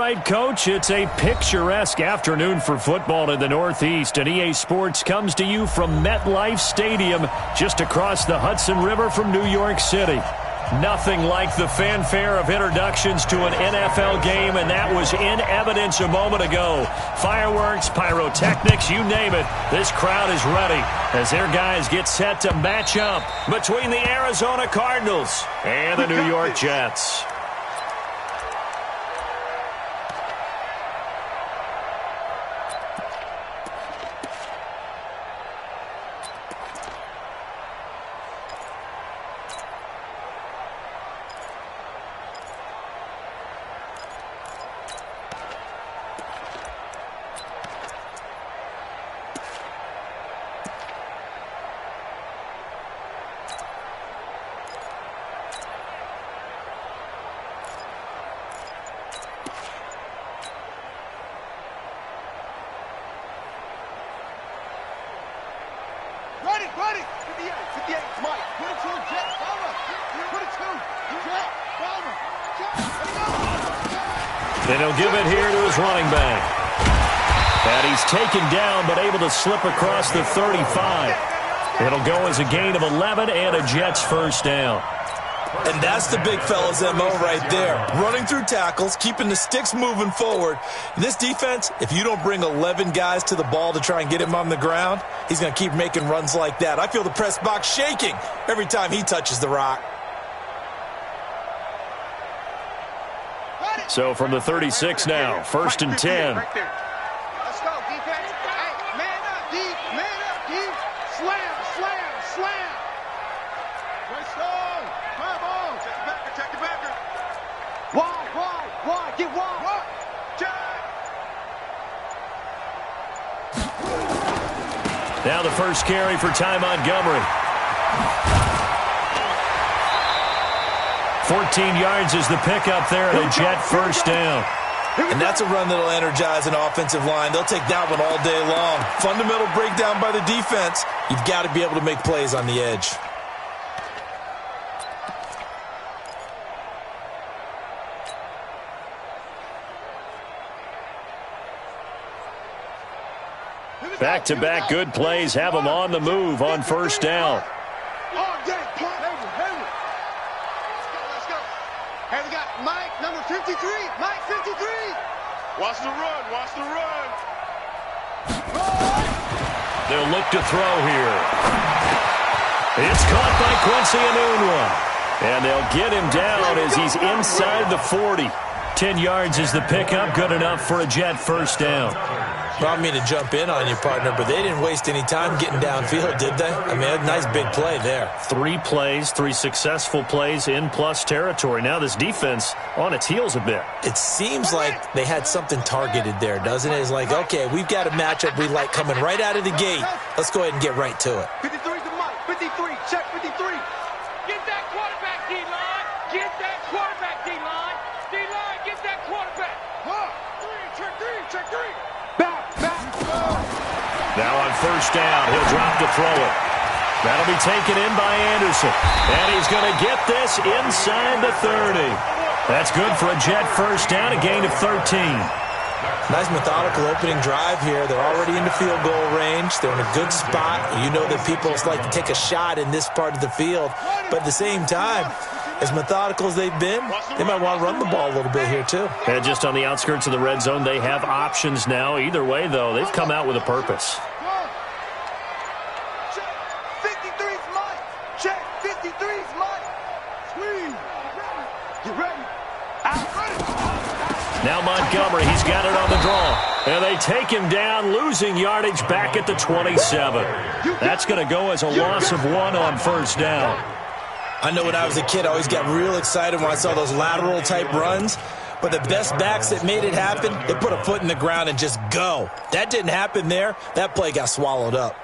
right, Coach, it's a picturesque afternoon for football in the Northeast, and EA Sports comes to you from MetLife Stadium, just across the Hudson River from New York City. Nothing like the fanfare of introductions to an NFL game, and that was in evidence a moment ago. Fireworks, pyrotechnics, you name it. This crowd is ready as their guys get set to match up between the Arizona Cardinals and the New York Jets. Ready! 58, Mike. Put it to a Jet. Bomber. Put it to Jet. Bomber. Jet. Then he'll give it here to his running back. And he's taken down but able to slip across the 35. It'll go as a gain of 11 and a Jets first down. And that's the big fella's MO right there. Running through tackles, keeping the sticks moving forward. In this defense, if you don't bring 11 guys to the ball to try and get him on the ground, he's going to keep making runs like that. I feel the press box shaking every time he touches the rock. So from the 36 now, first and 10. Let's go, defense. Hey, man up, D. Man up, D. Slam. Let's go. Come on. Check the backer. Wide. Get wide. Check. Now the first carry for Ty Montgomery. 14 yards is the pickup there and a Jet first down. And that's a run that'll energize an offensive line. They'll take that one all day long. Fundamental breakdown by the defense. You've got to be able to make plays on the edge. Back-to-back good plays have them on the move on first down. Let's go. Hey, we got Mike, number 53. Mike, 53. Watch the run. They'll look to throw here. It's caught by Quincy Enunwa. And they'll get him down as he's inside the 40. 10 yards is the pickup, good enough for a Jet first down. Well, I don't mean to jump in on you, partner, but they didn't waste any time getting downfield, did they? I mean, a nice big play there. 3 plays, 3 successful plays in plus territory. Now this defense on its heels a bit. It seems like they had something targeted there, doesn't it? It's like, okay, we've got a matchup we like coming right out of the gate. Let's go ahead and get right to it. 53 to Mike. 53. Check 53. Get that quarterback, D-line. Get that quarterback, D-line. D-line, get that quarterback. Check 3. Back. Now on first down, he'll drop to throw it. That'll be taken in by Anderson. And he's going to get this inside the 30. That's good for a Jet first down, a gain of 13. Nice methodical opening drive here. They're already into field goal range. They're in a good spot. You know that people like to take a shot in this part of the field. But at the same time, as methodical as they've been, they might want to run the ball a little bit here too. And just on the outskirts of the red zone, they have options now. Either way, though, they've come out with a purpose. Check 53's Mike. Check 53's Mike. Squeeze. Get ready. Now Montgomery, he's got it on the draw. And they take him down, losing yardage back at the 27. That's going to go as a loss of 1 on first down. I know when I was a kid, I always got real excited when I saw those lateral-type runs. But the best backs that made it happen, they put a foot in the ground and just go. That didn't happen there. That play got swallowed up.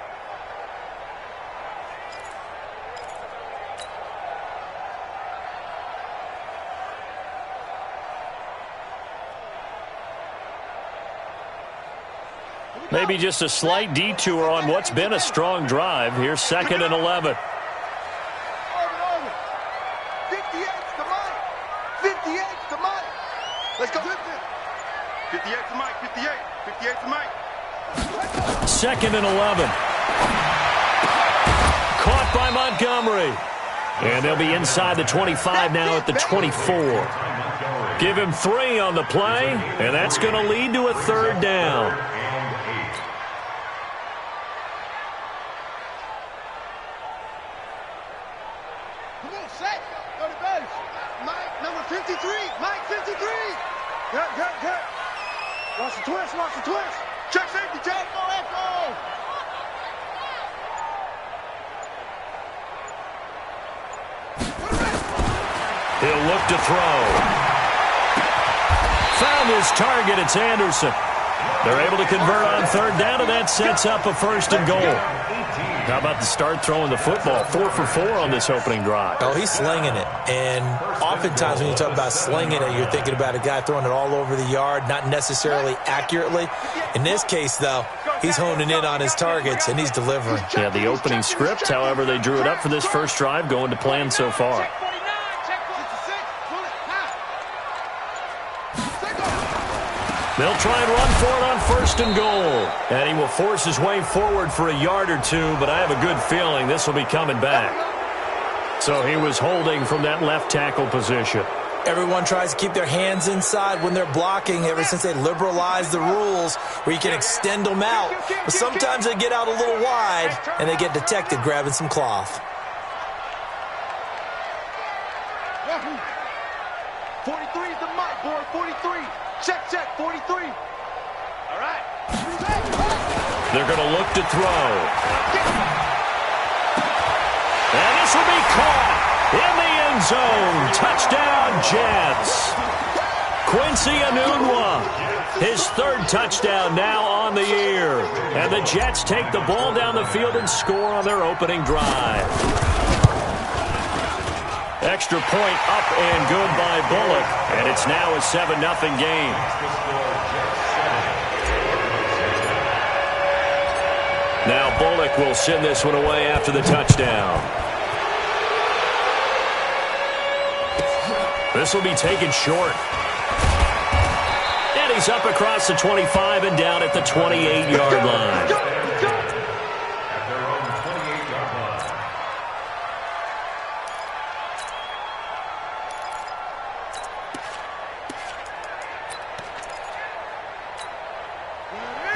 Maybe just a slight detour on what's been a strong drive. Here's 2nd and 11. 58's to Mike. 58's to Mike. Let's go. 58 to Mike, 58. 58 to Mike. 2nd and 11. Caught by Montgomery. And they'll be inside the 25 now at the 24. Give him 3 on the play, and that's going to lead to a 3rd down. Come on, set. Go to base. Mike, number 53. Mike, 53. Good. Watch the twist. Check safety, Jack. Go, Echo. He'll look to throw. Found his target. It's Anderson. They're able to convert on 3rd down, and that sets up a 1st and goal. How about the start throwing the football? 4 for 4 on this opening drive. Oh, he's slinging it. And oftentimes when you talk about slinging it, you're thinking about a guy throwing it all over the yard, not necessarily accurately. In this case, though, he's honing in on his targets, and he's delivering. Yeah, the opening script, however, they drew it up for this first drive, going to plan so far. They'll try and run for it on 1st and goal. And he will force his way forward for a yard or 2, but I have a good feeling this will be coming back. So he was holding from that left tackle position. Everyone tries to keep their hands inside when they're blocking ever since they liberalized the rules where you can extend them out. But sometimes they get out a little wide, and they get detected grabbing some cloth. 43 is the mic, boy. 43. Check, 43. All right. They're going to look to throw. And this will be caught in the end zone. Touchdown, Jets. Quincy Enunwa, his 3rd touchdown now on the year. And the Jets take the ball down the field and score on their opening drive. Extra point up and good by Bullock, and it's now a 7-0 game. Now Bullock will send this one away after the touchdown. This will be taken short. And he's up across the 25 and down at the 28-yard line.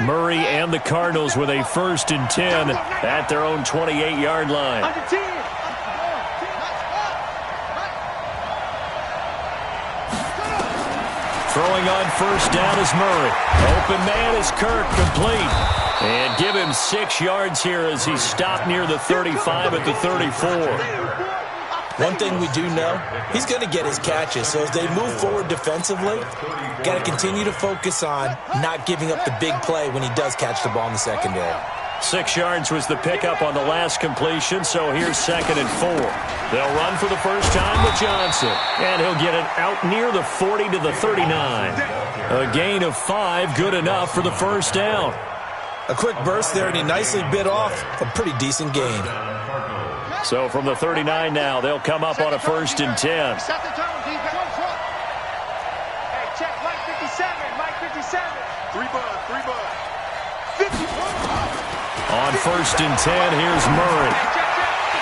Murray and the Cardinals with a 1st and 10 at their own 28-yard line. Throwing on 1st down is Murray. Open man is Kirk, complete. And give him 6 yards here as he stopped near the 35 at the 34. One thing we do know, he's going to get his catches. So as they move forward defensively, got to continue to focus on not giving up the big play when he does catch the ball in the secondary. 6 yards was the pickup on the last completion, so here's 2nd and 4. They'll run for the first time with Johnson, and he'll get it out near the 40 to the 39. A gain of 5, good enough for the 1st down. A quick burst there, and he nicely bit off a pretty decent gain. So from the 39 now, they'll come up on a 1st and 10. Hey, check Mike 57. Mike 57. 3 bud. 51. On 1st and 10, here's Murray.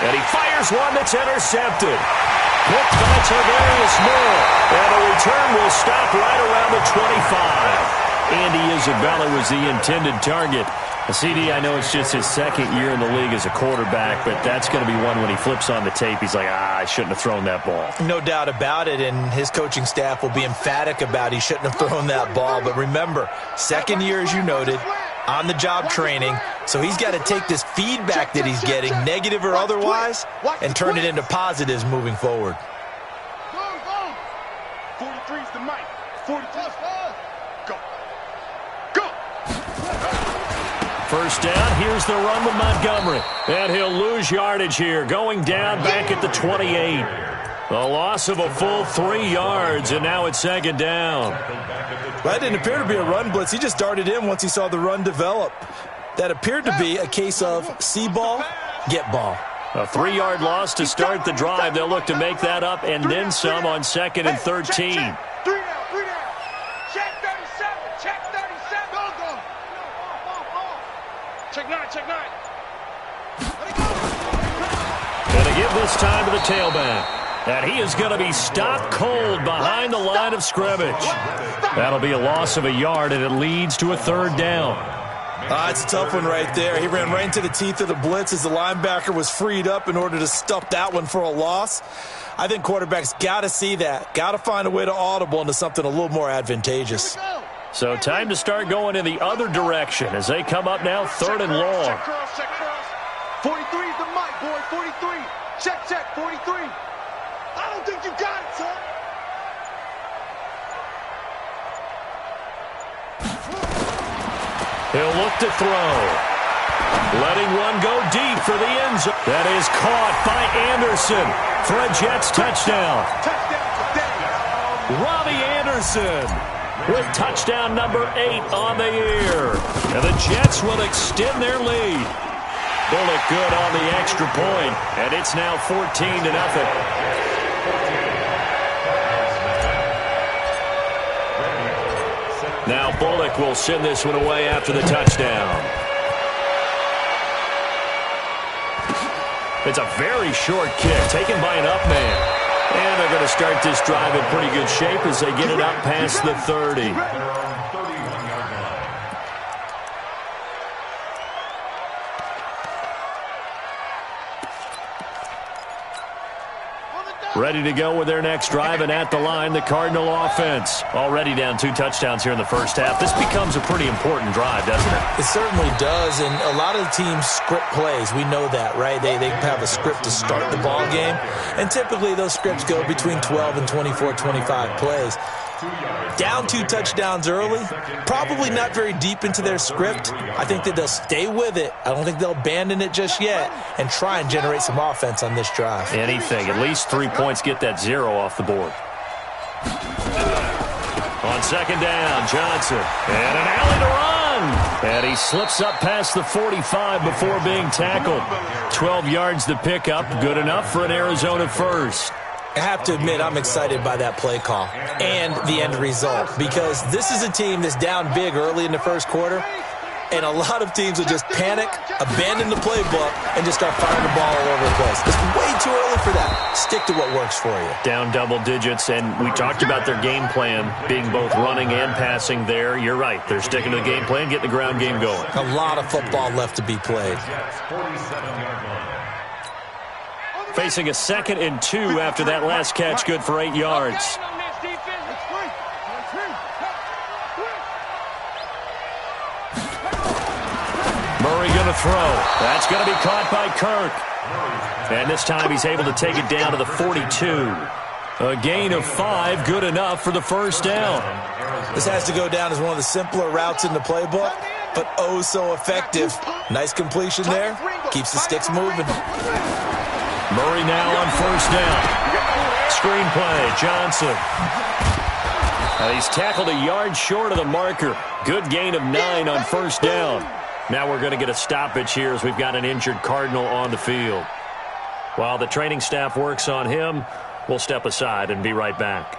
And he fires one that's intercepted. Picked by Tarvarius Moore. And the return will stop right around the 25. Andy Isabella was the intended target. CD, I know it's just his 2nd year in the league as a quarterback, but that's going to be one when he flips on the tape, he's like, I shouldn't have thrown that ball. No doubt about it, and his coaching staff will be emphatic about he shouldn't have thrown that ball. But remember, 2nd year, as you noted, on-the-job training, so he's got to take this feedback that he's getting, negative or otherwise, and turn it into positives moving forward. 43 is the mic. 43. Go. 1st down, here's the run with Montgomery. And he'll lose yardage here, going down back at the 28. A loss of a full 3 yards, and now it's 2nd down. Well, that didn't appear to be a run blitz. He just darted in once he saw the run develop. That appeared to be a case of see ball, get ball. A 3-yard loss to start the drive. They'll look to make that up and then some on 2nd and 13. 3 down. Check 37. Check 37. Go, go. Check 9, check 9. Going to give this time to the tailback. And he is going to be stopped cold behind the line of scrimmage. That'll be a loss of a yard, and it leads to a third down. It's a tough one right there. He ran right into the teeth of the blitz as the linebacker was freed up in order to stuff that one for a loss. I think quarterbacks got to see that. Got to find a way to audible into something a little more advantageous. So time to start going in the other direction as they come up now third and long. Check cross, check cross. 43 is the mic, boy. 43. Check, check, 43. I don't think you got it, son. He'll look to throw. Letting one go deep for the end zone. That is caught by Anderson for a Jets touchdown. Touchdown today. Robbie Anderson with touchdown number 8 on the year. And the Jets will extend their lead. Bullock good on the extra point, and it's now 14-0. Now Bullock will send this one away after the touchdown. It's a very short kick taken by an up man. And they're going to start this drive in pretty good shape as they get it up past the 30. Ready to go with their next drive, and at the line, the Cardinal offense. Already down 2 touchdowns here in the first half. This becomes a pretty important drive, doesn't it? It certainly does, and a lot of the teams script plays. We know that, right? They have a script to start the ball game, and typically those scripts go between 12 and 24, 25 plays. Down 2 touchdowns early, probably not very deep into their script. I think that they'll stay with it. I don't think they'll abandon it just yet and try and generate some offense on this drive. Anything. At least 3 points, get that 0 off the board. On second down, Johnson. And an alley to run. And he slips up past the 45 before being tackled. 12 yards to pick up. Good enough for an Arizona first. I have to admit, I'm excited by that play call and the end result, because this is a team that's down big early in the first quarter, and a lot of teams will just panic, abandon the playbook, and just start firing the ball all over the place. It's way too early for that. Stick to what works for you. Down double digits, and we talked about their game plan being both running and passing there. You're right. They're sticking to the game plan, getting the ground game going. A lot of football left to be played. Facing a 2nd and 2 after that last catch, good for 8 yards. Murray going to throw. That's going to be caught by Kirk. And this time he's able to take it down to the 42. A gain of 5, good enough for the first down. This has to go down as one of the simpler routes in the playbook, but oh so effective. Nice completion there. Keeps the sticks moving. Murray now on first down. Screenplay, Johnson. And he's tackled a yard short of the marker. Good gain of 9 on first down. Now we're going to get a stoppage here as we've got an injured Cardinal on the field. While the training staff works on him, we'll step aside and be right back.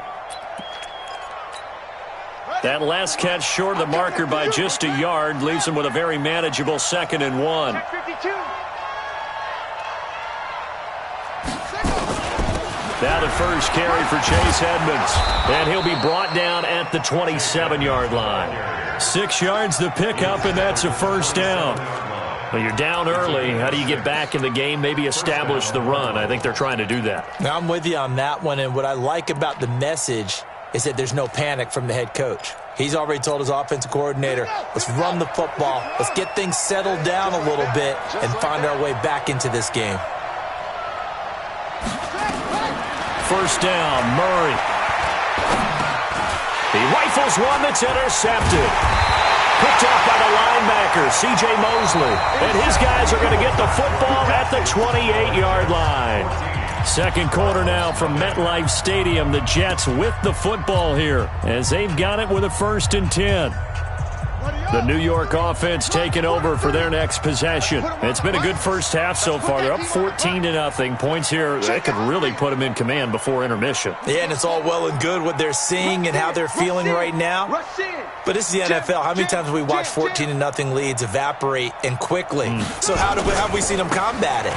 That last catch short of the marker by just a yard leaves him with a very manageable 2nd and 1. Now the first carry for Chase Edmonds. And he'll be brought down at the 27-yard line. 6 yards to pick up, and that's a first down. Well, you're down early. How do you get back in the game? Maybe establish the run. I think they're trying to do that. Now I'm with you on that one, and what I like about the message is that there's no panic from the head coach. He's already told his offensive coordinator, let's run the football, let's get things settled down a little bit and find our way back into this game. First down, Murray. He rifles one that's intercepted. Picked off by the linebacker, C.J. Mosley. And his guys are going to get the football at the 28-yard line. Second quarter now from MetLife Stadium. The Jets with the football here as they've got it with a 1st and 10. The New York offense taking over for their next possession. It's been a good first half so far. They're up 14-0. Points here, they could really put them in command before intermission. Yeah, and it's all well and good what they're seeing and how they're feeling right now. But this is the NFL. How many times have we watched 14-0 leads evaporate and quickly? So how have we seen them combat it?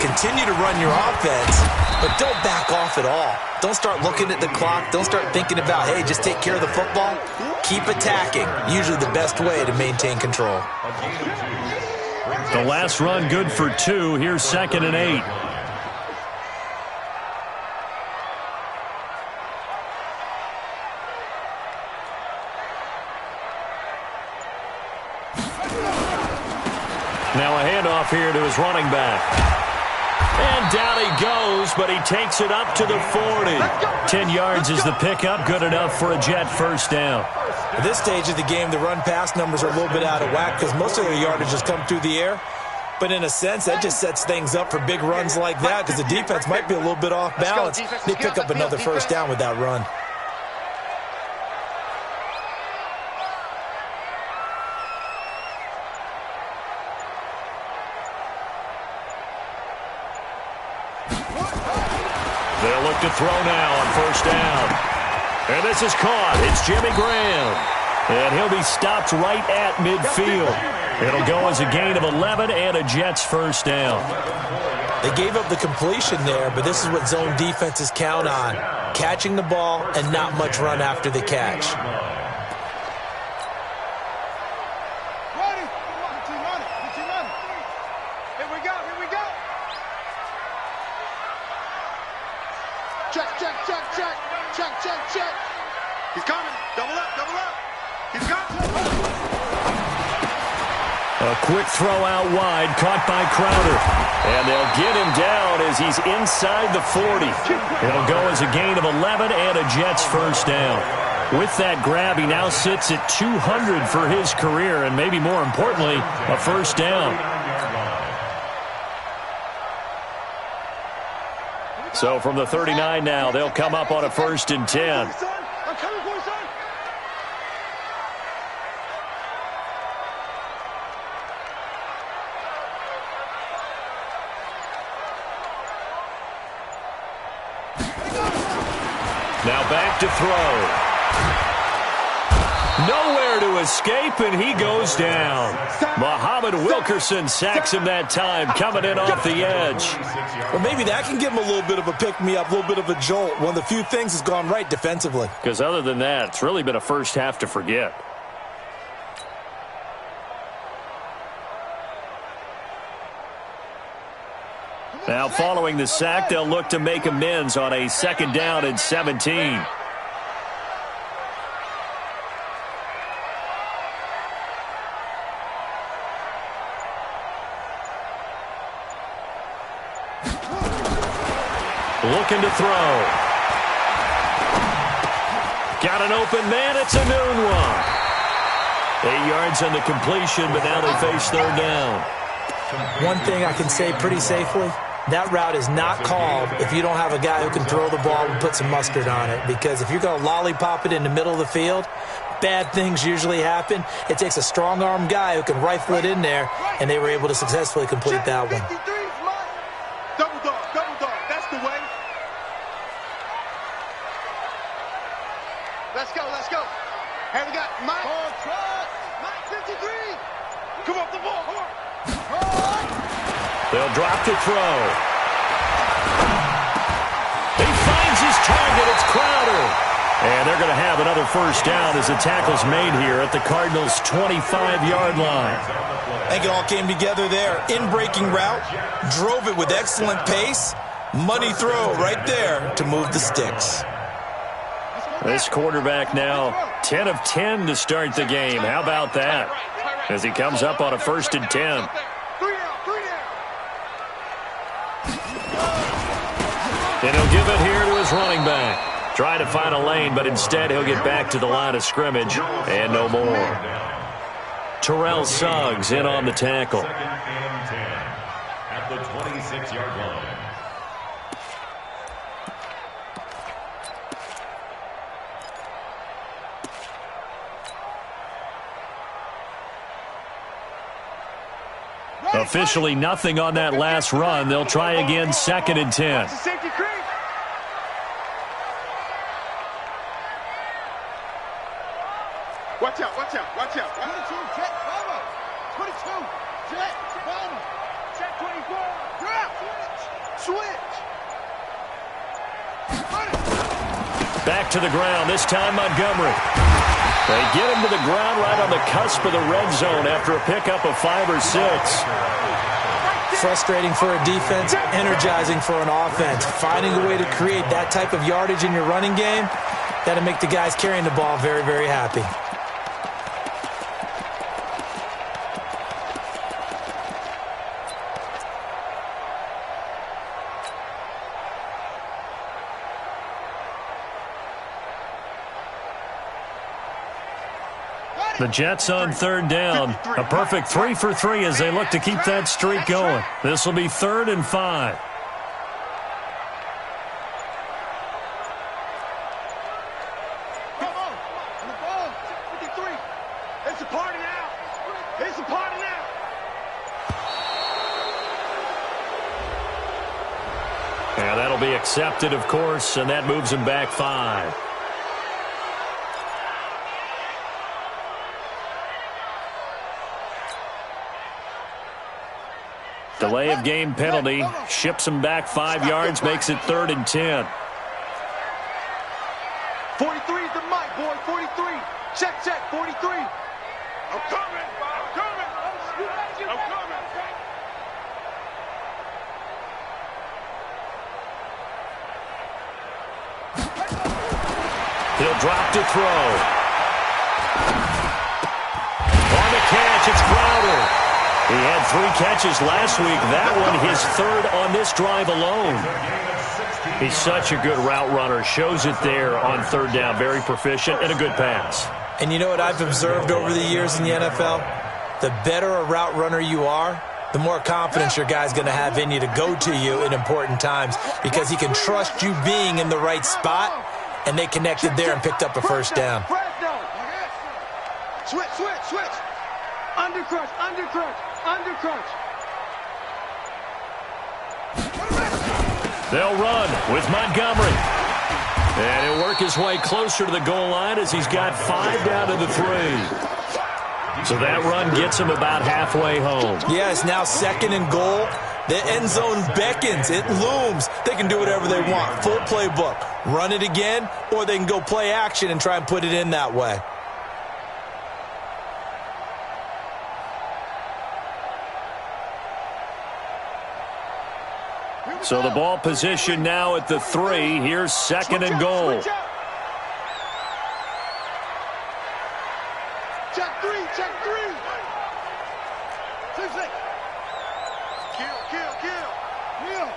Continue to run your offense, but don't back off at all. Don't start looking at the clock. Don't start thinking about, hey, just take care of the football. Keep attacking. Usually the best way to maintain control. The last run good for 2. Here's 2nd and 8. Now a handoff here to his running back. And down he goes, but he takes it up to the 40. 10 yards is the pickup, good enough for a Jet first down. At this stage of the game, the run-pass numbers are a little bit out of whack because most of their yardage has come through the air. But in a sense, that just sets things up for big runs like that because the defense might be a little bit off balance. They pick up another first down with that run. They'll look to throw now on first down. And this is caught. It's Jimmy Graham. And he'll be stopped right at midfield. It'll go as a gain of 11 and a Jets first down. They gave up the completion there, but this is what zone defenses count on. Catching the ball and not much run after the catch. Check. He's coming. Double up. He's coming. A quick throw out wide, caught by Crowder. And they'll get him down as he's inside the 40. It'll go as a gain of 11 and a Jets first down. With that grab, he now sits at 200 for his career, and maybe more importantly, a first down. So from the 39 now, they'll come up on a 1st and 10. Now back to throw. Nowhere to escape, and he goes down. Muhammad Wilkerson sacks him that time, coming in off the edge. Well, maybe that can give him a little bit of a pick-me-up, a little bit of a jolt. One of the few things has gone right defensively. Because other than that, it's really been a first half to forget. Now following the sack, they'll look to make amends on a 2nd down and 17. Looking to throw. Got an open man. It's a noon one. 8 yards on the completion, but now they face 3rd down. One thing I can say pretty safely, that route is not called if you don't have a guy who can throw the ball and put some mustard on it. Because if you're going to lollipop it in the middle of the field, bad things usually happen. It takes a strong-arm guy who can rifle it in there, and they were able to successfully complete that one. Double dog. That's the way. Let's go. Here we got Mike. Mike 53. Come off the ball. Come on. They'll drop to throw. He finds his target. It's Crowder. And they're going to have another first down as the tackle's made here at the Cardinals' 25-yard line. I think it all came together there. In-breaking route, drove it with excellent pace. Money throw right there to move the sticks. This quarterback now 10 of 10 to start the game. How about that? As he comes up on a 1st and 10. And he'll give it here to his running back. Try to find a lane, but instead he'll get back to the line of scrimmage and no more. Terrell Suggs in on the tackle. At the 26-yard line. Officially nothing on that last run. They'll try again, 2nd and 10. Safety creek. Watch out, watch out, watch out. 22, check, follow. 22, check, follow. Check 24. Drop. Switch. Back to the ground, this time Montgomery. They get him to the ground right on the cusp of the red zone after a pickup of 5 or 6. Frustrating for a defense, energizing for an offense. Finding a way to create that type of yardage in your running game, that'll make the guys carrying the ball very, very happy. The Jets on 3rd down. A perfect 3 for 3 as they look to keep that streak going. This will be 3rd and 5. Come on, the ball, 53. It's a party now. It's a party now. Yeah, that'll be accepted, of course, and that moves him back 5. Delay of game penalty ships him back 5 yards, makes it 3rd and 10. 43 is the mic, boy. 43. Check, check. 43. I'm coming. I'm coming. I'm coming. He'll drop to throw. On the catch, it's Crowder. He had 3 catches last week. That one his 3rd on this drive alone. He's such a good route runner. Shows it there on 3rd down. Very proficient and a good pass. And you know what I've observed over the years in the NFL? The better a route runner you are, the more confidence your guy's going to have in you to go to you in important times because he can trust you being in the right spot, and they connected there and picked up a 1st down. Switch, switch, switch. Undercrunch, undercrunch, undercrunch. They'll run with Montgomery. And he'll work his way closer to the goal line as he's got 5 down to the 3. So that run gets him about halfway home. Yeah, it's now 2nd and goal. The end zone beckons. It looms. They can do whatever they want. Full playbook. Run it again, or they can go play action and try and put it in that way. So the ball position now at the 3. Here's 2nd and goal. Check 3, check 3. 2, 6. Kill, kill, kill. Kill,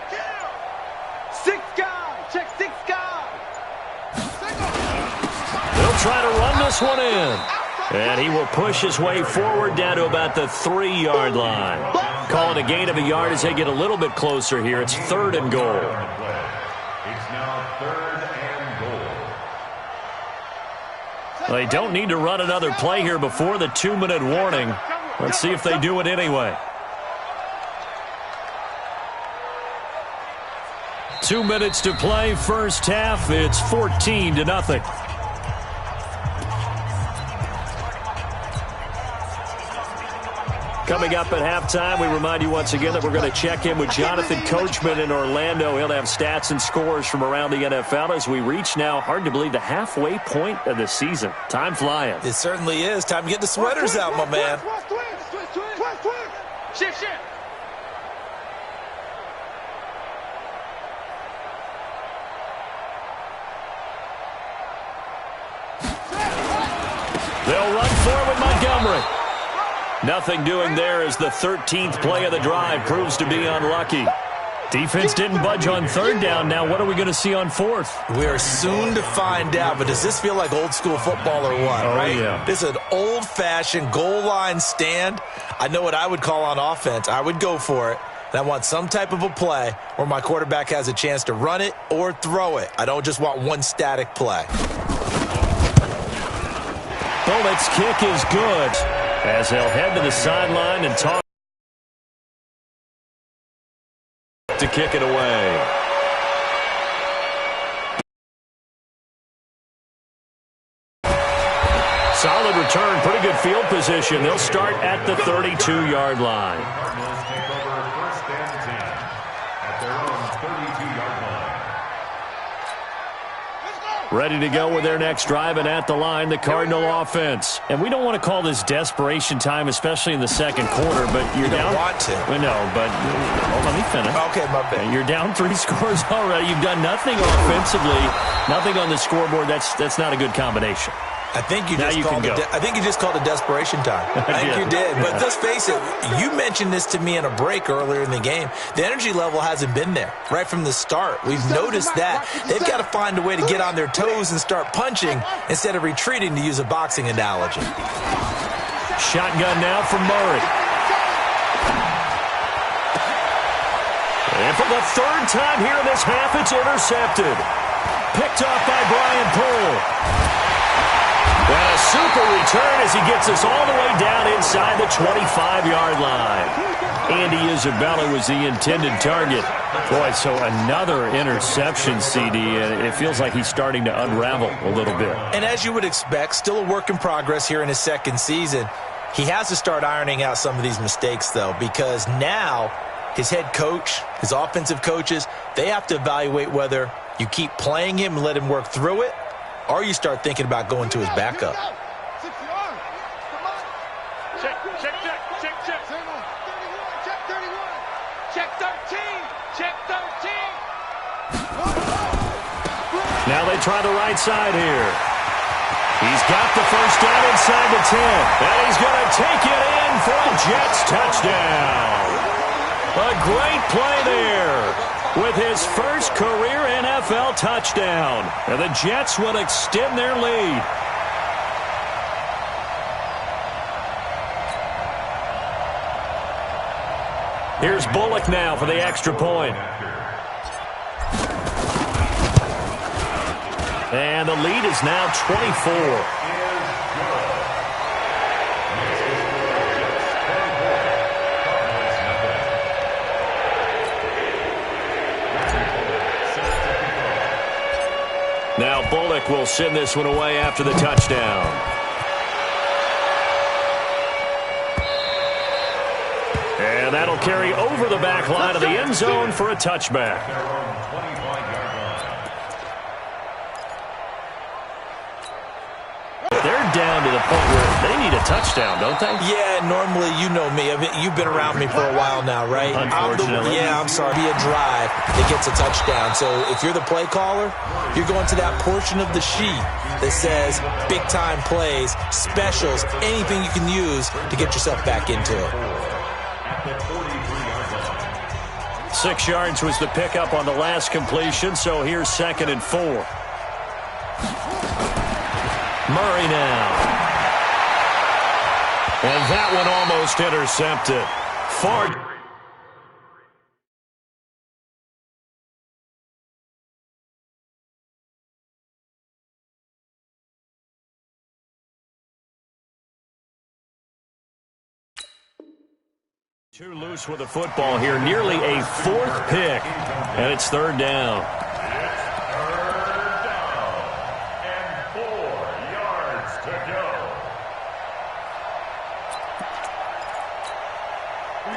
kill. 6 guy, check 6 guy. They'll try to run this one in. And he will push his way forward down to about the 3-yard line. Calling a gain of a yard as they get a little bit closer here. It's 3rd and goal. It's now 3rd and goal. They don't need to run another play here before the 2-minute warning. Let's see if they do it anyway. 2 minutes to play, first half. It's 14-0. Coming up at halftime, we remind you once again that we're going to check in with Jonathan Coachman in Orlando. He'll have stats and scores from around the NFL as we reach now, hard to believe, the halfway point of the season. Time flying. It certainly is. Time to get the sweaters out, my man. Shift, shift. They'll run forward Montgomery. Nothing doing there as the 13th play of the drive proves to be unlucky. Defense didn't budge on 3rd down. Now what are we going to see on 4th? We are soon to find out, but does this feel like old school football or what, right? Yeah. This is an old-fashioned goal line stand. I know what I would call on offense. I would go for it. And I want some type of a play where my quarterback has a chance to run it or throw it. I don't just want one static play. Bullett's kick is good as they'll head to the sideline and talk. to kick it away. Solid return, pretty good field position. They'll start at the 32-yard line. Cardinals take over first and 10 at their own 32-yard line. Ready to go with their next drive, and at the line, the Cardinal offense. And we don't want to call this desperation time, especially in the second quarter, but you're down. You don't want to. No, but let me finish. Okay, my bad. You're down 3 scores already. You've done nothing offensively, nothing on the scoreboard. That's not a good combination. I think you just called it desperation time. I think you did. But let's face it, you mentioned this to me in a break earlier in the game. The energy level hasn't been there right from the start. We've noticed that. They've got to find a way to get on their toes and start punching instead of retreating, to use a boxing analogy. Shotgun now from Murray. And for the third time here in this half, it's intercepted. Picked off by Brian Poole. And a super return as he gets us all the way down inside the 25-yard line. Andy Isabella was the intended target. Boy, so another interception, CD, and it feels like he's starting to unravel a little bit. And as you would expect, still a work in progress here in his second season. He has to start ironing out some of these mistakes, though, because now his head coach, his offensive coaches, they have to evaluate whether you keep playing him and let him work through it, or you start thinking about going to his backup. Check. Check 13. Check 13. Now they try the right side here. He's got the first down inside the 10. And he's going to take it in for a Jets touchdown. A great play there with his first career NFL touchdown. And the Jets will extend their lead. Here's Bullock now for the extra point. And the lead is now 24. Now Bullock will send this one away after the touchdown. And that'll carry over the back line of the end zone for a touchback. They're down to the point where they need a touchdown, don't they? Yeah, normally, you know me. I mean, you've been around me for a while now, right? Unfortunately. I'm sorry. Be a drive that gets a touchdown. So if you're the play caller, you're going to that portion of the sheet that says big-time plays, specials, anything you can use to get yourself back into it. 6 yards was the pickup on the last completion, so here's 2nd and 4. Murray now. And that one almost intercepted. Far. Too loose with the football here. Nearly a 4th pick. And it's 3rd down.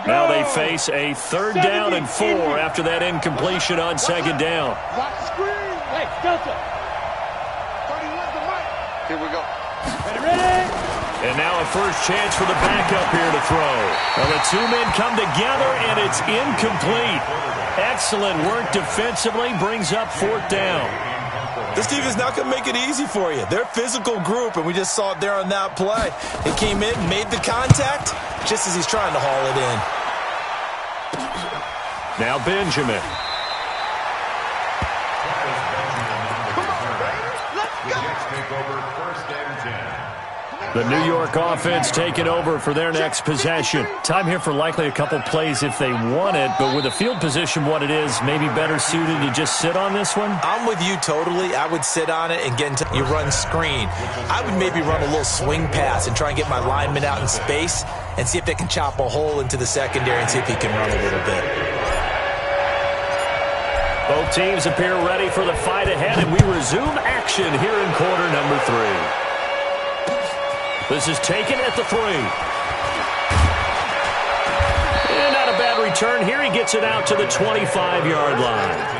Now they face a 3rd down and 4 after that incompletion on 2nd down. Hey, Delta. 31's the mic. Here we go. Ready? And now a first chance for the backup here to throw. Well, the two men come together, and it's incomplete. Excellent work defensively, brings up 4th down. This team is not going to make it easy for you. They're a physical group, and we just saw it there on that play. He came in, made the contact, just as he's trying to haul it in. Now Benjamin. The New York offense taking over for their next possession. Time here for likely a couple plays if they want it, but with the field position what it is, maybe better suited to just sit on this one? I'm with you totally. I would sit on it and get into you run screen. I would maybe run a little swing pass and try and get my lineman out in space and see if they can chop a hole into the secondary and see if he can run a little bit. Both teams appear ready for the fight ahead, and we resume action here in quarter number 3. This is taken at the 3. And not a bad return here. He gets it out to the 25-yard line.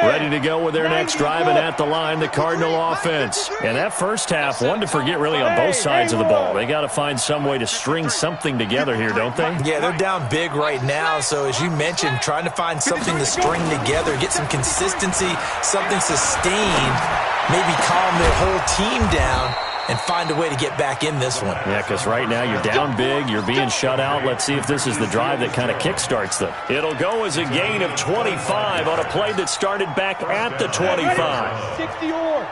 Ready to go with their next drive, and at the line, the Cardinal offense. And that first half, one to forget really on both sides of the ball. They got to find some way to string something together here, don't they? Yeah, they're down big right now. So as you mentioned, trying to find something to string together, get some consistency, something sustained, maybe calm their whole team down and find a way to get back in this one. Yeah, because right now you're down big, you're being shut out. Let's see if this is the drive that kind of kickstarts them. It'll go as a gain of 25 on a play that started back at the 25. 60 or.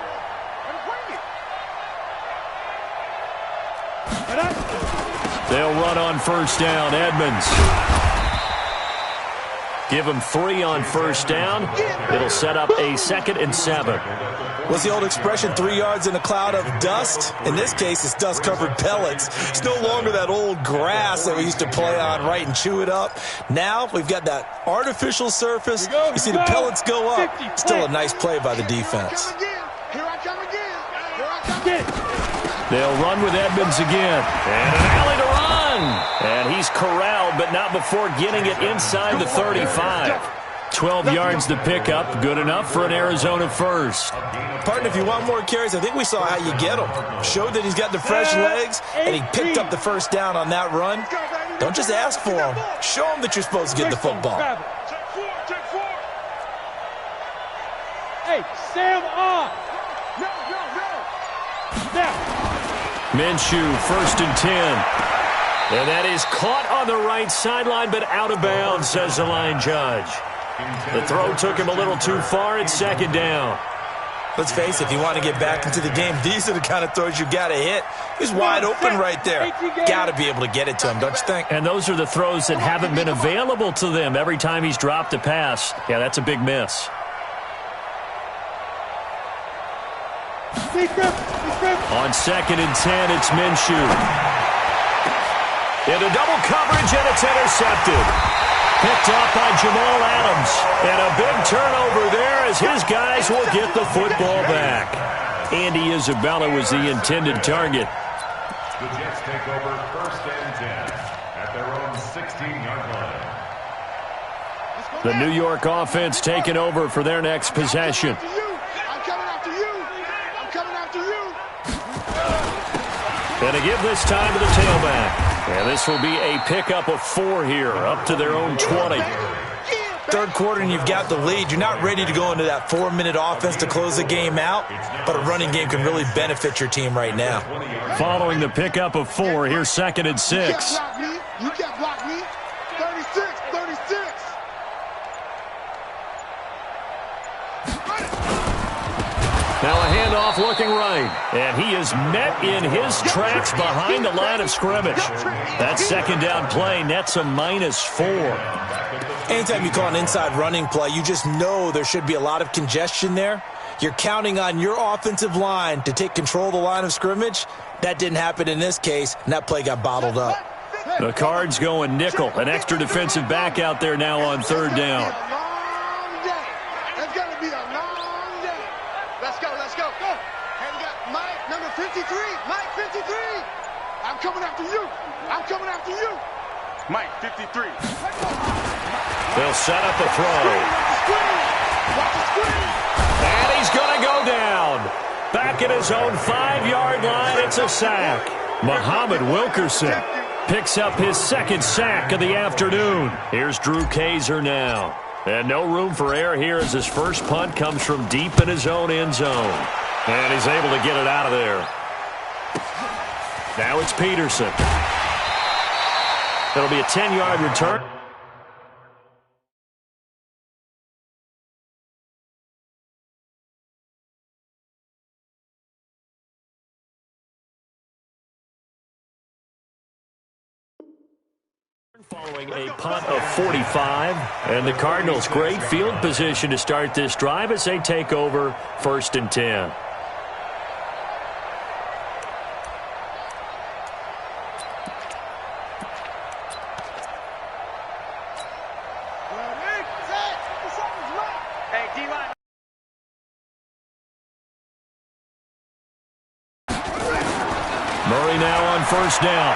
They'll run on first down. Edmonds. Give them 3 on first down. It'll set up a 2nd and 7. What's the old expression, 3 yards in a cloud of dust? In this case, it's dust-covered pellets. It's no longer that old grass that we used to play on, right, and chew it up. Now we've got that artificial surface. You see the pellets go up. Still a nice play by the defense. Here I come again. Here I come again. They'll run with Edmonds again. And an alley to run. And he's corralled, but not before getting it inside the 35. 12 yards to pick up. Good enough for an Arizona first. Partner, if you want more carries, I think we saw how you get them. Showed that he's got the fresh legs, and he picked up the first down on that run. Don't just ask for them. Show them that you're supposed to get the football. Hey, Sam on. No. Now. Minshew, 1st and 10. And that is caught on the right sideline, but out of bounds, says the line judge. The throw took him a little too far. It's 2nd down. Let's face it, if you want to get back into the game, these are the kind of throws you got to hit. He's wide open right there. Got to be able to get it to him, don't you think? And those are the throws that haven't been available to them every time he's dropped a pass. Yeah, that's a big miss. On 2nd and 10, it's Minshew. Into double coverage, and it's intercepted. Picked off by Jamal Adams. And a big turnover there as his guys will get the football back. Andy Isabella was the intended target. The Jets take over 1st and 10 at their own 16-yard line. The New York offense taking over for their next possession. I'm coming after you. I'm coming after you. And to give this time to the tailback. And this will be a pickup of 4 here, up to their own 20. Third quarter and you've got the lead. You're not ready to go into that 4-minute offense to close the game out, but a running game can really benefit your team right now. Following the pickup of 4, here's 2nd and 6. You can't block me. 36. Now a handoff looking right. And he is met in his tracks behind the line of scrimmage. That 2nd down play nets a -4. Anytime you call an inside running play, you just know there should be a lot of congestion there. You're counting on your offensive line to take control of the line of scrimmage. That didn't happen in this case, and that play got bottled up. The Cards going nickel. An extra defensive back out there now on 3rd down. It's going to be a long day. Let's go. And we got Mike, number 53. Mike, 53. I'm coming after you. Mike, 53. They'll set up the throw. And he's going to go down. Back at his own 5-yard line, it's a sack. Muhammad Wilkerson picks up his 2nd sack of the afternoon. Here's Drew Kaiser now. And no room for error here as his first punt comes from deep in his own end zone. And he's able to get it out of there. Now it's Peterson. It'll be a 10-yard return. Following a punt of 45, and the Cardinals great field position to start this drive as they take over 1st and 10. first down.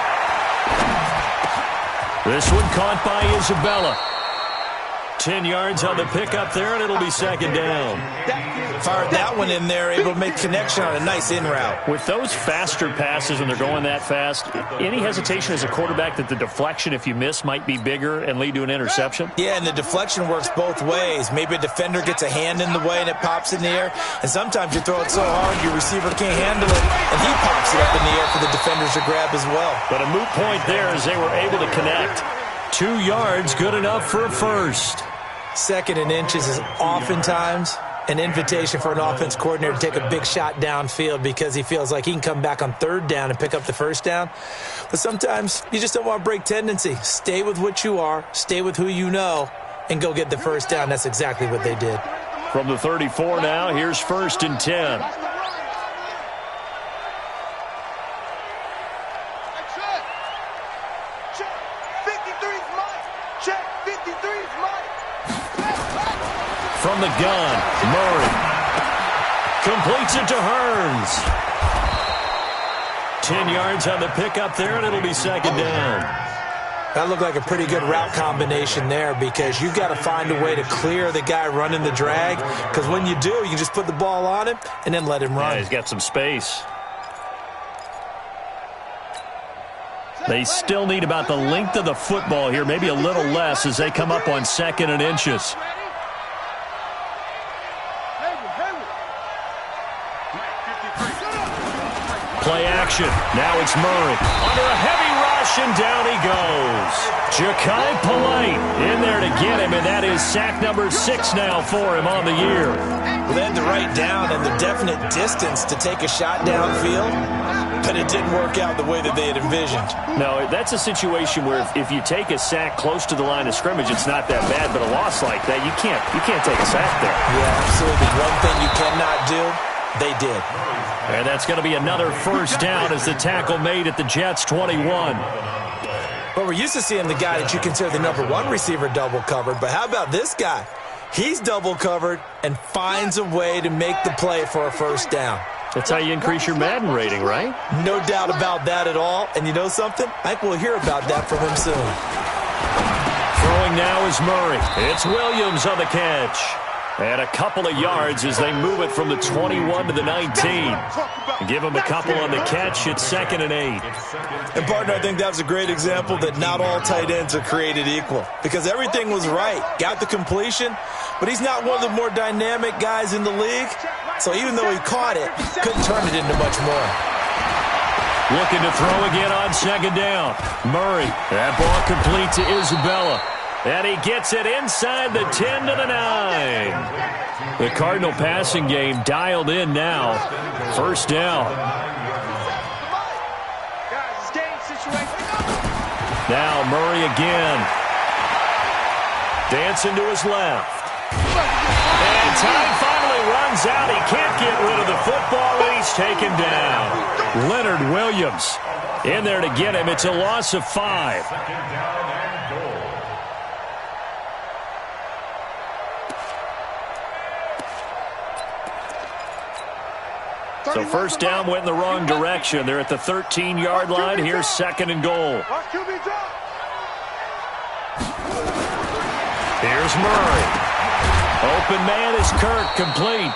This one caught by Isabella. 10 yards on the pickup there, and it'll be second down. Fired that one in there, able to make connection on a nice in route. With those faster passes when they're going that fast, any hesitation as a quarterback that the deflection, if you miss, might be bigger and lead to an interception? Yeah, and the deflection works both ways. Maybe a defender gets a hand in the way and it pops in the air, and sometimes you throw it so hard your receiver can't handle it, and he pops it up in the air for the defenders to grab as well. But a moot point there as they were able to connect. 2 yards, good enough for a first. Second and inches is oftentimes an invitation for an offense coordinator to take a big shot downfield because he feels like he can come back on third down and pick up the first down. But sometimes you just don't want to break tendency. Stay with what you are, stay with who you know, and go get the first down. That's exactly what they did. From the 34 now, here's first and 10. From the gun, Murray completes it to Hearns. 10 yards on the pickup there, and it'll be second down. That looked like a pretty good route combination there because you've got to find a way to clear the guy running the drag, because when you do, you just put the ball on him and then let him run. Yeah, he's got some space. They still need about the length of the football here, maybe a little less as they come up on second and inches. Play action. Now it's Murray. Under a heavy rush, and down he goes. Ja'Kai Polite in there to get him, and that is sack number 6 now for him on the year. Well, they had the right down and the definite distance to take a shot downfield, but it didn't work out the way that they had envisioned. No, that's a situation where if you take a sack close to the line of scrimmage, it's not that bad, but a loss like that, you can't take a sack there. Yeah, absolutely. One thing you cannot do, they did. And that's going to be another first down as the tackle made at the Jets' 21. Well, we're used to seeing the guy that you consider the number 1 receiver double covered, but how about this guy? He's double covered and finds a way to make the play for a first down. That's how you increase your Madden rating, right? No doubt about that at all. And you know something? I think we'll hear about that from him soon. Throwing now is Murray. It's Williams on the catch. And a couple of yards as they move it from the 21 to the 19. Give him a couple on the catch. It's second and 8. And, partner, I think that was a great example that not all tight ends are created equal. Because everything was right. Got the completion, but he's not one of the more dynamic guys in the league. So even though he caught it, couldn't turn it into much more. Looking to throw again on second down. Murray. That ball complete to Isabella. And he gets it inside the 10 to the 9. The Cardinal passing game dialed in now. First down. Now Murray again. Dancing to his left. And time finally runs out. He can't get rid of the football, and he's taken down. Leonard Williams in there to get him. It's a loss of 5. So first down went in the wrong direction. They're at the 13-yard line. Here's second and goal. Here's Murray. Open man is Kirk, complete.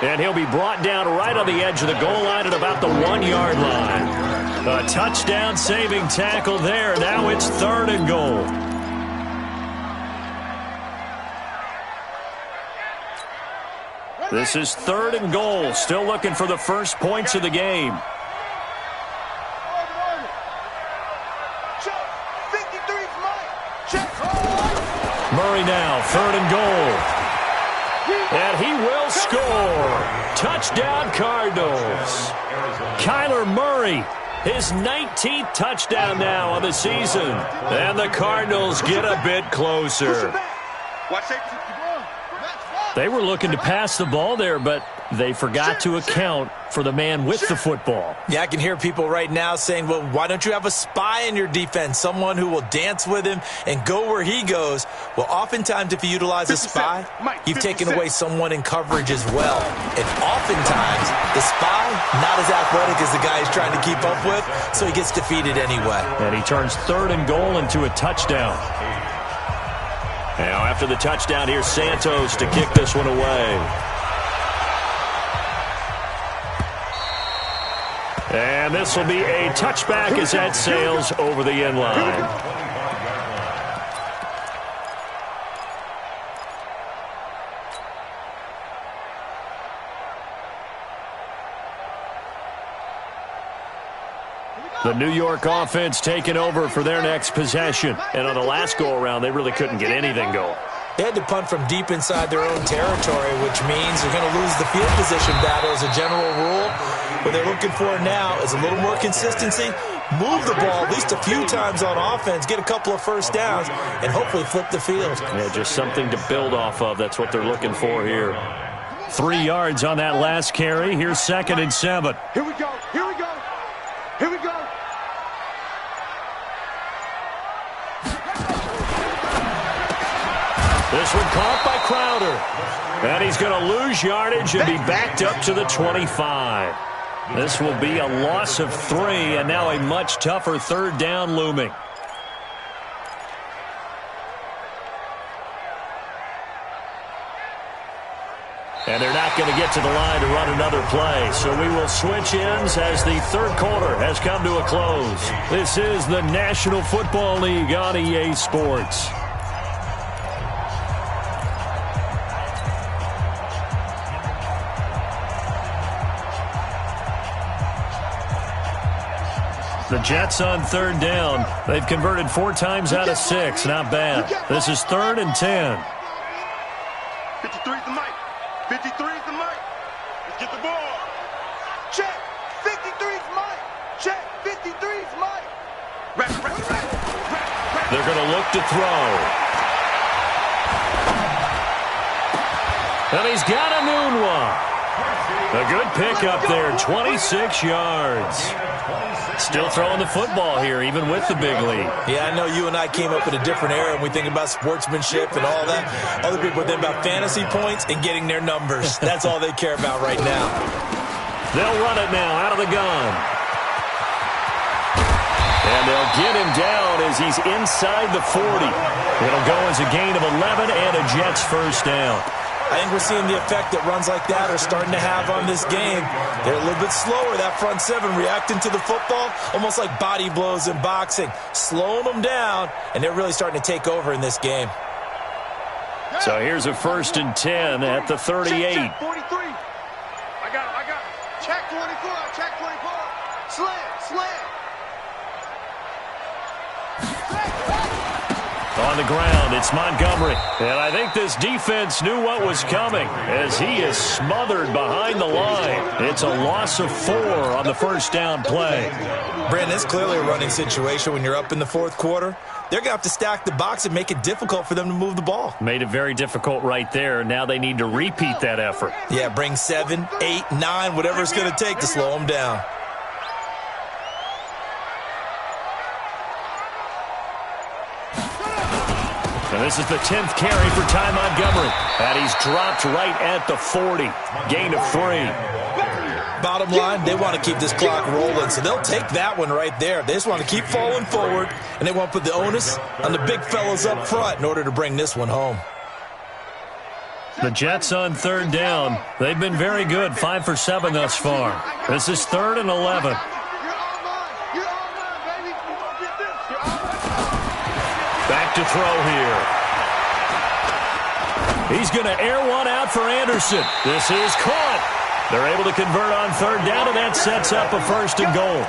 And he'll be brought down right on the edge of the goal line at about the 1-yard line. A touchdown-saving tackle there. Now it's third and goal. This is third and goal. Still looking for the first points of the game. Murray now, third and goal. And he will score. Touchdown, Cardinals. Kyler Murray, his 19th touchdown now on the season. And the Cardinals get a bit closer. They were looking to pass the ball there, but they forgot to account for the man with the football. Yeah, I can hear people right now saying, well, why don't you have a spy in your defense, someone who will dance with him and go where he goes? Well, oftentimes if you utilize a spy, you've taken away someone in coverage as well. And oftentimes, the spy, not as athletic as the guy he's trying to keep up with, so he gets defeated anyway. And he turns 3rd and goal into a touchdown. Now, after the touchdown, here's Santos to kick this one away. And this will be a touchback as that sails over the end line. The New York offense taking over for their next possession. And on the last go-around, they really couldn't get anything going. They had to punt from deep inside their own territory, which means they're going to lose the field position battle as a general rule. What they're looking for now is a little more consistency, move the ball at least a few times on offense, get a couple of first downs, and hopefully flip the field. Yeah, just something to build off of. That's what they're looking for here. 3 yards on that last carry. Here's 2nd and 7. Here we go. Here we go. Here we go. This one caught by Crowder. And he's going to lose yardage and be backed up to the 25. This will be a loss of 3, and now a much tougher 3rd down looming. And they're not going to get to the line to run another play. So we will switch ends as the 3rd quarter has come to a close. This is the National Football League on EA Sports. The Jets on 3rd down. They've converted 4 times out of 6. Not bad. This is 3rd and 10. 53's the mic. 53's the mic. Let's get the ball. Check. 53's mic. Check. 53's mic. They're going to look to throw. And he's got a noon one. A good pickup there, 26 yards. Still throwing the football here, even with the big lead. Yeah, I know you and I came up in a different era, and we think about sportsmanship and all that. Other people think about fantasy points and getting their numbers. That's all they care about right now. They'll run it now out of the gun. And they'll get him down as he's inside the 40. It'll go as a gain of 11 and a Jets first down. I think we're seeing the effect that runs like that are starting to have on this game. They're a little bit slower, that front 7, reacting to the football, almost like body blows in boxing, slowing them down, and they're really starting to take over in this game. So here's a 1st and 10 at the 38. Check 43. I got him. Check 24. Check 24. Slam. On the ground, it's Montgomery. And I think this defense knew what was coming as he is smothered behind the line. It's a loss of 4 on the first down play. Brandon, it's clearly a running situation when you're up in the 4th quarter. They're going to have to stack the box and make it difficult for them to move the ball. Made it very difficult right there. Now they need to repeat that effort. Yeah, bring 7, 8, 9, whatever it's going to take to slow them down. And this is the 10th carry for Ty Montgomery. And he's dropped right at the 40. Gain of 3. Bottom line, they want to keep this clock rolling, so they'll take that one right there. They just want to keep falling forward, and they want to put the onus on the big fellas up front in order to bring this one home. The Jets on 3rd down. They've been very good, 5 for 7 thus far. This is 3rd and 11. Back to throw here. He's going to air one out for Anderson. This is caught. They're able to convert on 3rd down, and that sets up a 1st and goal.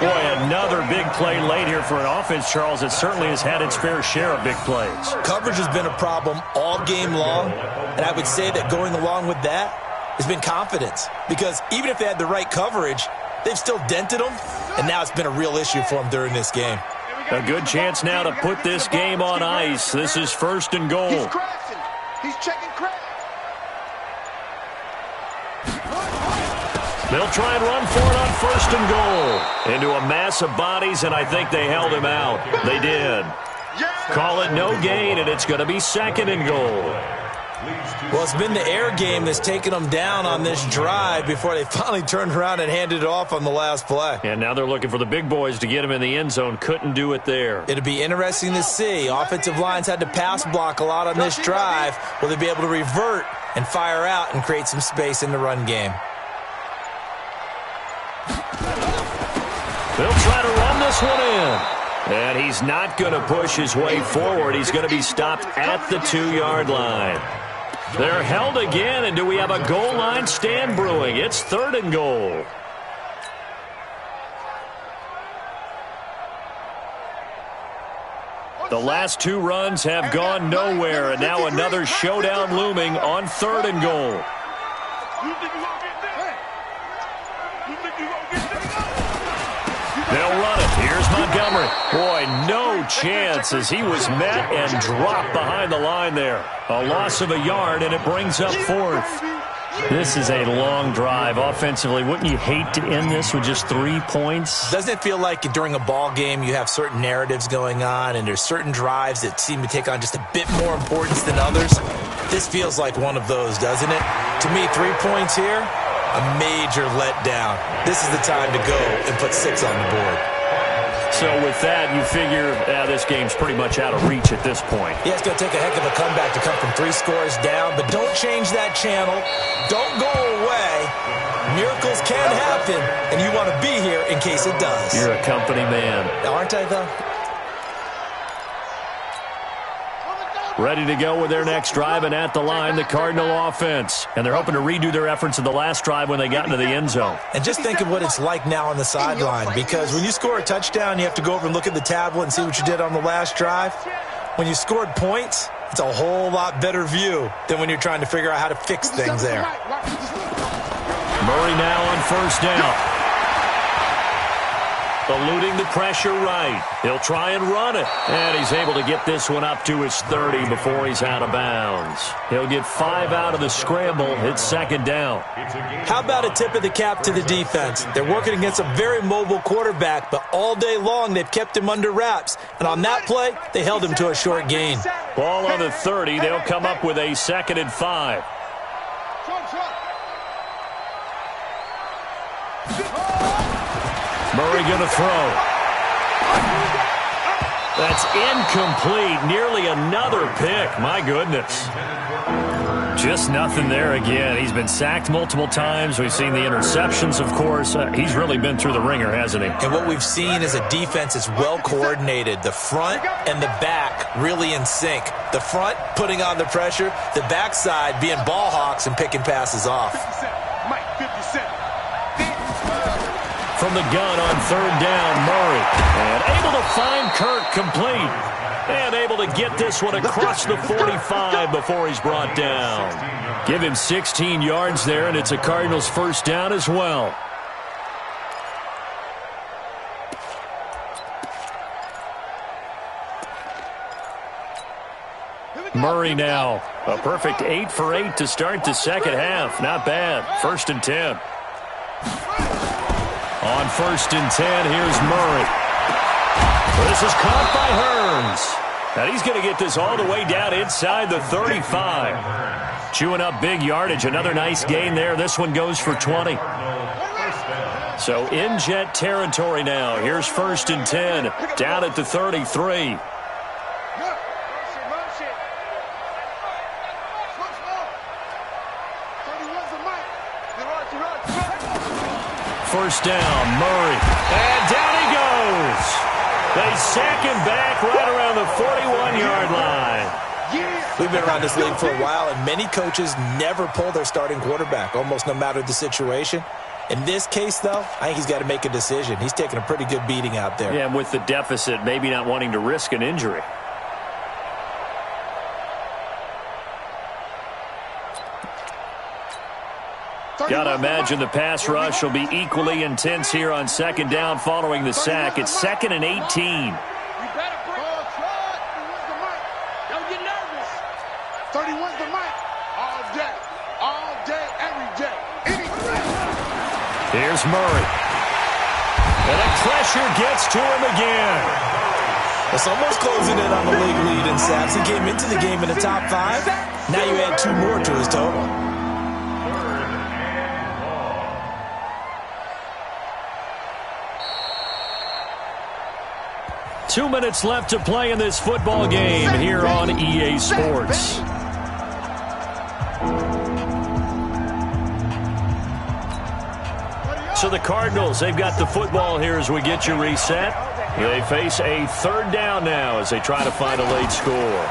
Boy, another big play late here for an offense, Charles, that certainly has had its fair share of big plays. Coverage has been a problem all game long, and I would say that going along with that has been confidence. Because even if they had the right coverage, they've still dented them, and now it's been a real issue for them during this game. A good chance now to put this game on ice. This is 1st and goal. He's crashing. He's checking crash. They'll try and run for it on 1st and goal. Into a mass of bodies, and I think they held him out. They did. Call it no gain, and it's going to be 2nd and goal. Well, it's been the air game that's taken them down on this drive before they finally turned around and handed it off on the last play. And now they're looking for the big boys to get him in the end zone. Couldn't do it there. It'll be interesting to see. Offensive lines had to pass block a lot on this drive. Will they be able to revert and fire out and create some space in the run game? They'll try to run this one in. And he's not going to push his way forward. He's going to be stopped at the 2-yard line. They're held again, and do we have a goal line stand brewing? It's 3rd and goal. The last 2 runs have gone nowhere, and now another showdown looming on 3rd and goal. They'll run it. Here's Montgomery. Boy, no chance as he was met and dropped behind the line there. A loss of a yard, and it brings up 4th. This is a long drive offensively. Wouldn't you hate to end this with just 3 points? Doesn't it feel like during a ball game you have certain narratives going on and there's certain drives that seem to take on just a bit more importance than others? This feels like one of those, doesn't it? To me, 3 points here, a major letdown. This is the time to go and put 6 on the board. So with that, you figure this game's pretty much out of reach at this point. Yeah, it's going to take a heck of a comeback to come from 3 scores down, but don't change that channel. Don't go away. Miracles can happen, and you want to be here in case it does. You're a company man. Aren't I, though? Ready to go with their next drive, and at the line, the Cardinal offense. And they're hoping to redo their efforts in the last drive when they got into the end zone. And just think of what it's like now on the sideline, because when you score a touchdown, you have to go over and look at the tablet and see what you did on the last drive. When you scored points, it's a whole lot better view than when you're trying to figure out how to fix things there. Murray now on 1st down. Eluding the pressure right. He'll try and run it. And he's able to get this one up to his 30 before he's out of bounds. He'll get 5 out of the scramble. It's 2nd down. How about a tip of the cap to the defense? They're working against a very mobile quarterback, but all day long they've kept him under wraps. And on that play, they held him to a short gain. Ball on the 30. They'll come up with a 2nd and 5. Murray going to throw. That's incomplete. Nearly another pick. My goodness. Just nothing there again. He's been sacked multiple times. We've seen the interceptions, of course. He's really been through the ringer, hasn't he? And what we've seen is a defense that's well coordinated. The front and the back really in sync. The front putting on the pressure. The backside being ball hawks and picking passes off. From the gun on 3rd down, Murray. And able to find Kirk complete. And able to get this one across the 45 before he's brought down. Give him 16 yards there, and it's a Cardinals 1st down as well. Murray now. A perfect 8 for 8 to start the 2nd half. Not bad. 1st and 10. On 1st and 10, here's Murray. This is caught by Hearns. And he's going to get this all the way down inside the 35. Chewing up big yardage. Another nice gain there. This one goes for 20. So in Jet territory now. Here's 1st and 10. Down at the 33. First down, Murray. And down he goes. They sack him back right around the 41-yard line. We've been around this league for a while, and many coaches never pull their starting quarterback, almost no matter the situation. In this case, though, I think he's got to make a decision. He's taking a pretty good beating out there. Yeah, and with the deficit, maybe not wanting to risk an injury. Got to imagine the pass rush will be equally intense here on 2nd down following the sack. It's 2nd and 18. You better bring Don't get nervous. 31's the mic. All day, every day. Here's Murray. And the pressure gets to him again. It's almost closing in on the league lead in sacks. He came into the game in the top 5. Now you add 2 more to his total. 2 minutes left to play in this football game here on EA Sports. So the Cardinals, they've got the football here as we get you reset. They face a 3rd down now as they try to find a late score.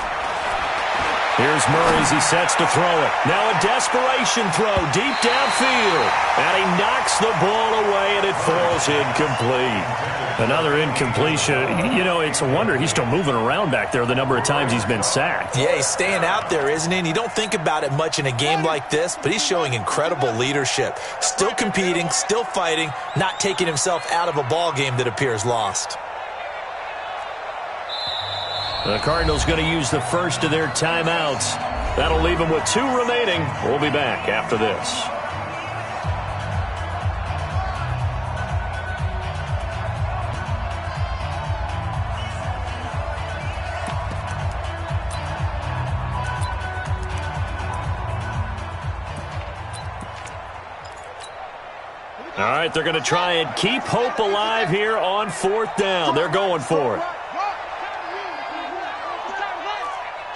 Here's Murray as he sets to throw it. Now a desperation throw deep downfield. And he knocks the ball away, and it falls incomplete. Another incompletion. You know, it's a wonder he's still moving around back there the number of times he's been sacked. Yeah, he's staying out there, isn't he? And you don't think about it much in a game like this, but he's showing incredible leadership. Still competing, still fighting, not taking himself out of a ball game that appears lost. The Cardinals going to use the first of their timeouts. That'll leave them with 2 remaining. We'll be back after this. All right, they're going to try and keep hope alive here on 4th down. They're going for it.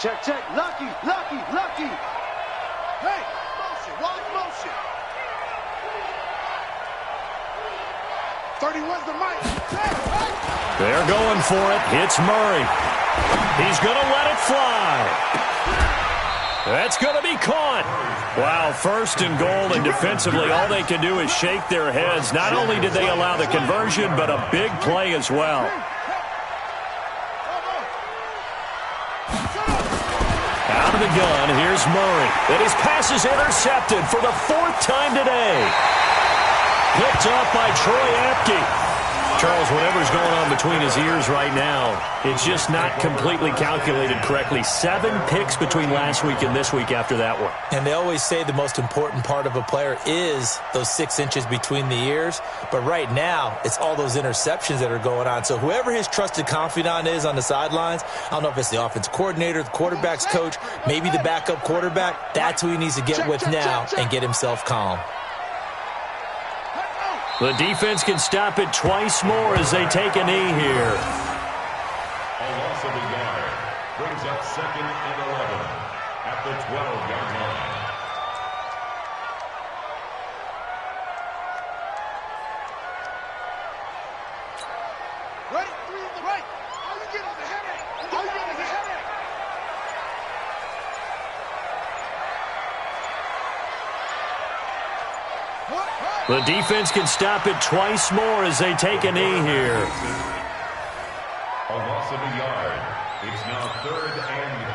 Check, check. Lucky, lucky, lucky. Hey, motion, watch motion. 31's the mic. Hey. They're going for it. Hits Murray. He's going to let it fly. That's going to be caught. Wow, 1st and goal, and defensively all they can do is shake their heads. Not only did they allow the conversion, but a big play as well. Out of the gun, here's Murray. And his pass is intercepted for the 4th time today. Picked up by Troy Apke. Charles, whatever's going on between his ears right now, it's just not completely calculated correctly. 7 picks between last week and this week after that one. And they always say the most important part of a player is those 6 inches between the ears. But right now, it's all those interceptions that are going on. So whoever his trusted confidant is on the sidelines, I don't know if it's the offense coordinator, the quarterback's coach, maybe the backup quarterback, that's who he needs to get with now and get himself calm. The defense can stop it twice more as they take a knee here. A loss of a yard brings up 2nd and 11 at the 12-yard line. Ready? 3 on the right. All you get is a headache. All you get is a headache. The defense can stop it twice more as they take a knee here. A loss of a yard. It's now 3rd and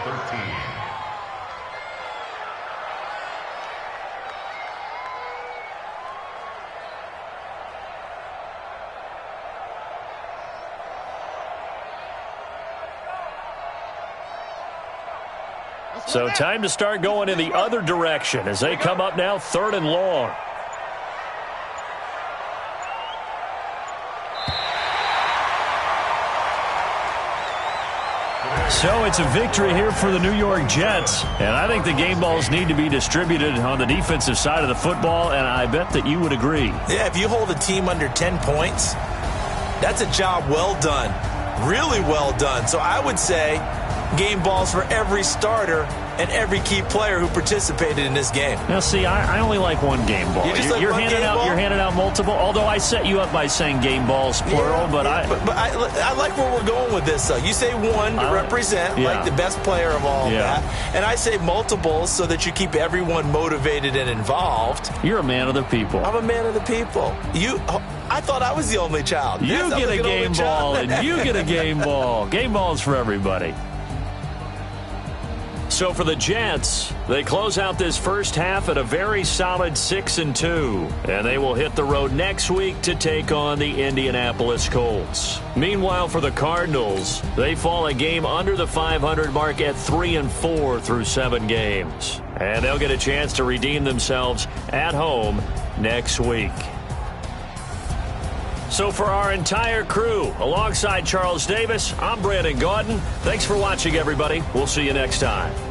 13. So time to start going in the other direction as they come up now 3rd and long. So it's a victory here for the New York Jets, and I think the game balls need to be distributed on the defensive side of the football, and I bet that you would agree. Yeah, if you hold a team under 10 points, that's a job well done, really well done. So I would say game balls for every starter and every key player who participated in this game. Now, see, I only like one game ball. You're handing out multiple, although I set you up by saying game balls, plural. But I like where we're going with this, though. You say one to represent, like the best player of all of that. And I say multiples so that you keep everyone motivated and involved. You're a man of the people. I'm a man of the people. I thought I was the only child. You get a game ball, and you get a game ball. Game balls for everybody. So for the Jets, they close out this first half at a very solid 6-2. And they will hit the road next week to take on the Indianapolis Colts. Meanwhile, for the Cardinals, they fall a game under the 500 mark at 3-4 through 7 games. And they'll get a chance to redeem themselves at home next week. So for our entire crew, alongside Charles Davis, I'm Brandon Gaudin. Thanks for watching, everybody. We'll see you next time.